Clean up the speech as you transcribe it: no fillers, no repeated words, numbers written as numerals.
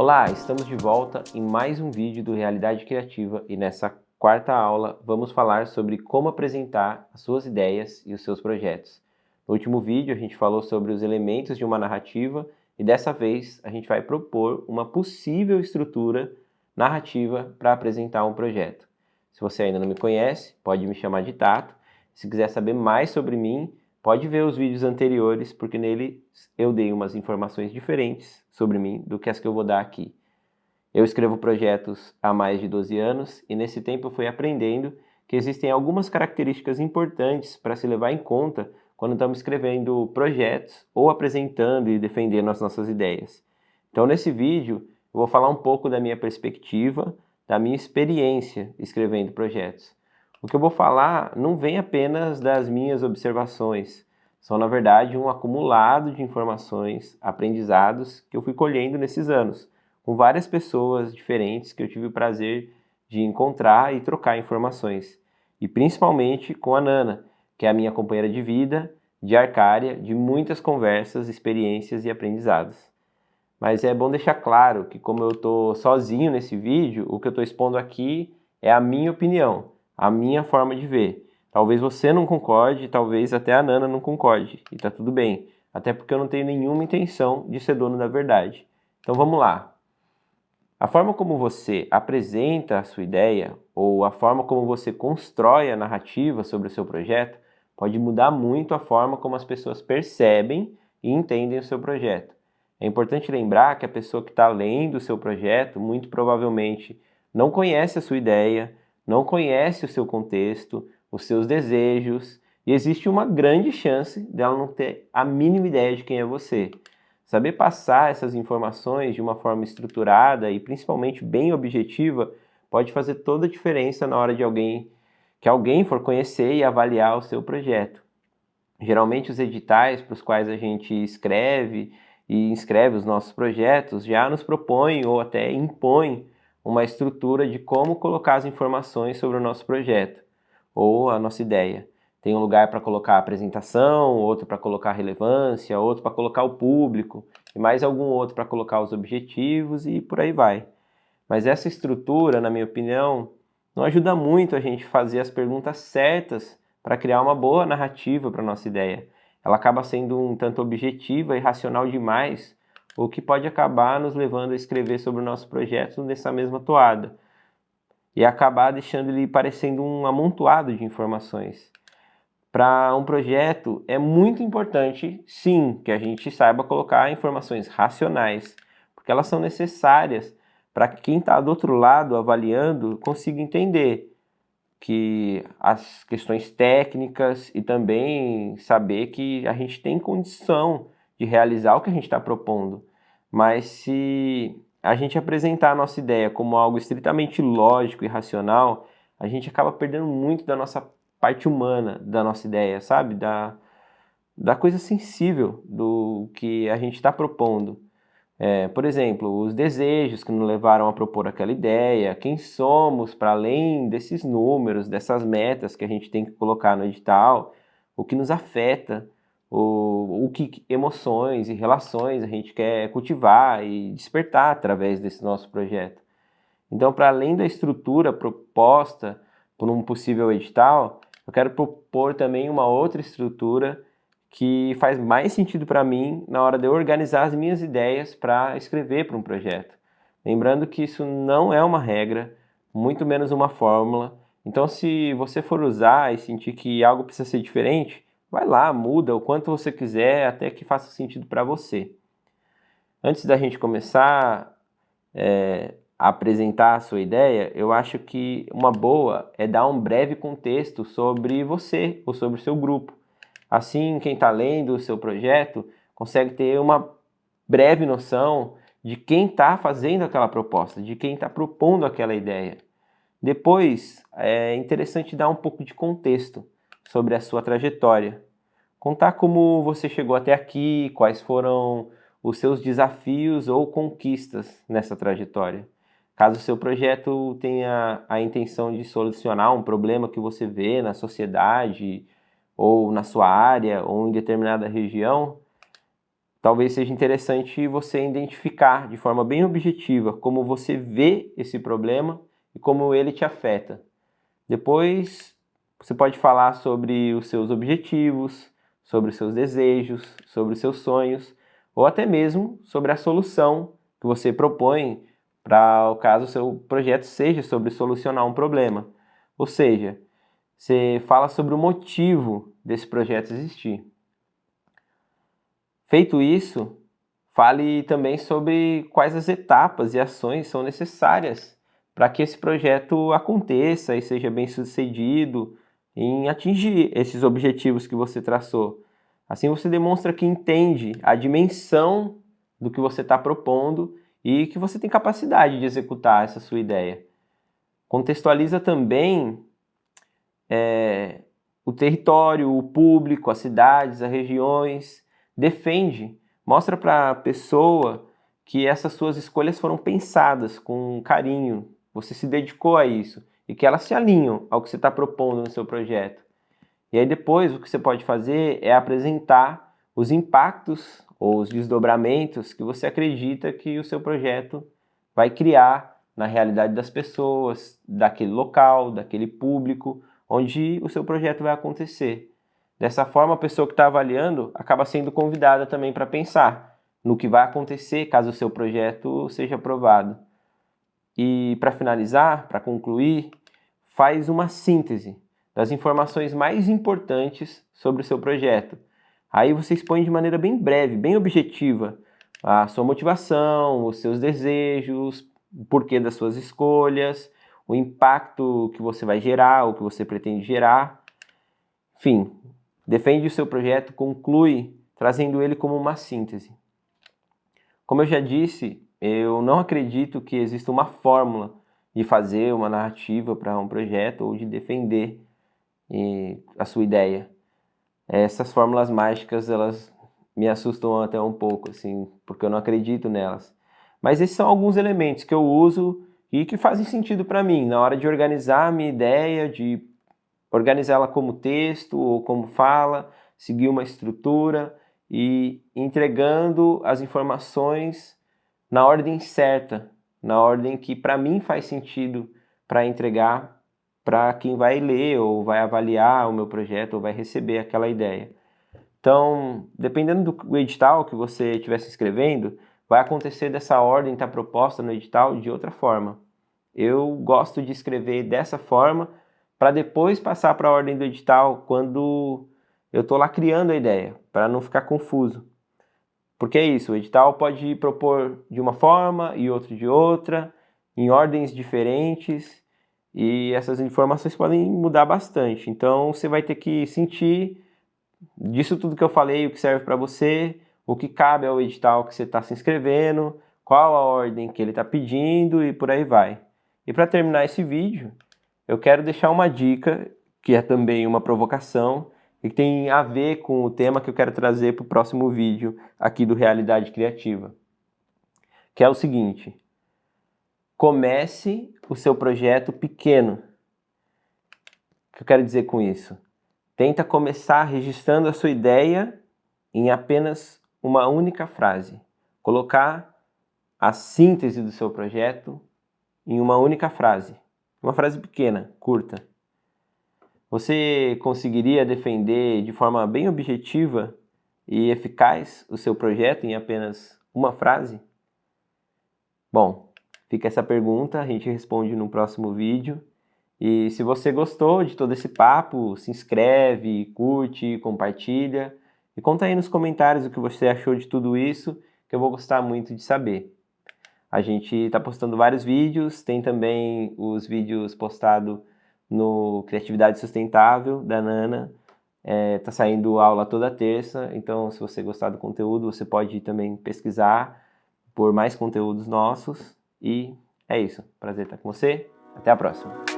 Olá, estamos de volta em mais um vídeo do Realidade Criativa e nessa quarta aula vamos falar sobre como apresentar as suas ideias e os seus projetos. No último vídeo a gente falou sobre os elementos de uma narrativa e dessa vez a gente vai propor uma possível estrutura narrativa para apresentar um projeto. Se você ainda não me conhece, pode me chamar de Tato. Se quiser saber mais sobre mim, pode ver os vídeos anteriores, porque neles eu dei umas informações diferentes sobre mim do que as que eu vou dar aqui. Eu escrevo projetos há mais de 12 anos e nesse tempo eu fui aprendendo que existem algumas características importantes para se levar em conta quando estamos escrevendo projetos ou apresentando e defendendo as nossas ideias. Então nesse vídeo eu vou falar um pouco da minha perspectiva, da minha experiência escrevendo projetos. O que eu vou falar não vem apenas das minhas observações, são na verdade um acumulado de informações, aprendizados que eu fui colhendo nesses anos, com várias pessoas diferentes que eu tive o prazer de encontrar e trocar informações. E principalmente com a Nana, que é a minha companheira de vida, de Arcária, de muitas conversas, experiências e aprendizados. Mas é bom deixar claro que como eu estou sozinho nesse vídeo, o que eu estou expondo aqui é a minha opinião, a minha forma de ver. Talvez você não concorde, talvez até a Nana não concorde, e tá tudo bem, até porque eu não tenho nenhuma intenção de ser dono da verdade. Então vamos lá. A forma como você apresenta a sua ideia, ou a forma como você constrói a narrativa sobre o seu projeto, pode mudar muito a forma como as pessoas percebem e entendem o seu projeto. É importante lembrar que a pessoa que está lendo o seu projeto, muito provavelmente, não conhece a sua ideia, não conhece o seu contexto, os seus desejos, e existe uma grande chance dela não ter a mínima ideia de quem é você. Saber passar essas informações de uma forma estruturada e principalmente bem objetiva pode fazer toda a diferença na hora de alguém for conhecer e avaliar o seu projeto. Geralmente os editais para os quais a gente escreve e inscreve os nossos projetos já nos propõem ou até impõem uma estrutura de como colocar as informações sobre o nosso projeto ou a nossa ideia. Tem um lugar para colocar a apresentação, outro para colocar a relevância, outro para colocar o público e mais algum outro para colocar os objetivos e por aí vai. Mas essa estrutura, na minha opinião, não ajuda muito a gente fazer as perguntas certas para criar uma boa narrativa para a nossa ideia. Ela acaba sendo um tanto objetiva e racional demais, o que pode acabar nos levando a escrever sobre o nosso projeto nessa mesma toada e acabar deixando ele parecendo um amontoado de informações. Para um projeto é muito importante, sim, que a gente saiba colocar informações racionais, porque elas são necessárias para que quem está do outro lado avaliando consiga entender que as questões técnicas e também saber que a gente tem condição de realizar o que a gente está propondo. Mas se a gente apresentar a nossa ideia como algo estritamente lógico e racional, a gente acaba perdendo muito da nossa parte humana da nossa ideia, sabe? Da coisa sensível do que a gente está propondo. Por exemplo, os desejos que nos levaram a propor aquela ideia, quem somos para além desses números, dessas metas que a gente tem que colocar no edital, o que nos afeta, o que emoções e relações a gente quer cultivar e despertar através desse nosso projeto. Então, para além da estrutura proposta por um possível edital, eu quero propor também uma outra estrutura que faz mais sentido para mim na hora de eu organizar as minhas ideias para escrever para um projeto. Lembrando que isso não é uma regra, muito menos uma fórmula. Então, se você for usar e sentir que algo precisa ser diferente, vai lá, muda o quanto você quiser até que faça sentido para você. Antes da gente começar a apresentar a sua ideia, eu acho que uma boa é dar um breve contexto sobre você ou sobre o seu grupo. Assim, quem está lendo o seu projeto consegue ter uma breve noção de quem está fazendo aquela proposta, de quem está propondo aquela ideia. Depois, é interessante dar um pouco de contexto sobre a sua trajetória. Contar como você chegou até aqui, quais foram os seus desafios ou conquistas nessa trajetória. Caso o seu projeto tenha a intenção de solucionar um problema que você vê na sociedade, ou na sua área, ou em determinada região, talvez seja interessante você identificar de forma bem objetiva como você vê esse problema e como ele te afeta. Depois, você pode falar sobre os seus objetivos, sobre os seus desejos, sobre os seus sonhos, ou até mesmo sobre a solução que você propõe para o caso o seu projeto seja sobre solucionar um problema. Ou seja, você fala sobre o motivo desse projeto existir. Feito isso, fale também sobre quais as etapas e ações são necessárias para que esse projeto aconteça e seja bem sucedido em atingir esses objetivos que você traçou. Assim você demonstra que entende a dimensão do que você está propondo e que você tem capacidade de executar essa sua ideia. Contextualiza também o território, o público, as cidades, as regiões. Defende, mostra para a pessoa que essas suas escolhas foram pensadas com carinho, você se dedicou a isso e que elas se alinham ao que você está propondo no seu projeto. E aí depois o que você pode fazer é apresentar os impactos ou os desdobramentos que você acredita que o seu projeto vai criar na realidade das pessoas, daquele local, daquele público, onde o seu projeto vai acontecer. Dessa forma, a pessoa que está avaliando acaba sendo convidada também para pensar no que vai acontecer caso o seu projeto seja aprovado. E para finalizar, para concluir, faz uma síntese das informações mais importantes sobre o seu projeto. Aí você expõe de maneira bem breve, bem objetiva, a sua motivação, os seus desejos, o porquê das suas escolhas, o impacto que você vai gerar, ou que você pretende gerar. Enfim, defende o seu projeto, conclui trazendo ele como uma síntese. Como eu já disse, eu não acredito que exista uma fórmula de fazer uma narrativa para um projeto ou de defender a sua ideia. Essas fórmulas mágicas, elas me assustam até um pouco, assim, porque eu não acredito nelas. Mas esses são alguns elementos que eu uso e que fazem sentido para mim na hora de organizar a minha ideia, de organizá-la como texto ou como fala, seguir uma estrutura e entregando as informações na ordem certa, na ordem que para mim faz sentido para entregar para quem vai ler ou vai avaliar o meu projeto ou vai receber aquela ideia. Então, dependendo do edital que você estiver se inscrevendo, vai acontecer dessa ordem que está proposta no edital de outra forma. Eu gosto de escrever dessa forma para depois passar para a ordem do edital quando eu estou lá criando a ideia, para não ficar confuso. Porque é isso, o edital pode propor de uma forma e outro de outra, em ordens diferentes, e essas informações podem mudar bastante. Então você vai ter que sentir disso tudo que eu falei, o que serve para você, o que cabe ao edital que você está se inscrevendo, qual a ordem que ele está pedindo e por aí vai. E para terminar esse vídeo, eu quero deixar uma dica, que é também uma provocação, e que tem a ver com o tema que eu quero trazer para o próximo vídeo aqui do Realidade Criativa. Que é o seguinte: comece o seu projeto pequeno. O que eu quero dizer com isso? Tenta começar registrando a sua ideia em apenas uma única frase. Colocar a síntese do seu projeto em uma única frase. Uma frase pequena, curta. Você conseguiria defender de forma bem objetiva e eficaz o seu projeto em apenas uma frase? Bom, fica essa pergunta, a gente responde no próximo vídeo. E se você gostou de todo esse papo, se inscreve, curte, compartilha e conta aí nos comentários o que você achou de tudo isso, que eu vou gostar muito de saber. A gente está postando vários vídeos, tem também os vídeos postados no Criatividade Sustentável, da Nana. Tá saindo aula toda terça, então se você gostar do conteúdo, você pode também pesquisar por mais conteúdos nossos. E é isso, prazer estar com você, até a próxima.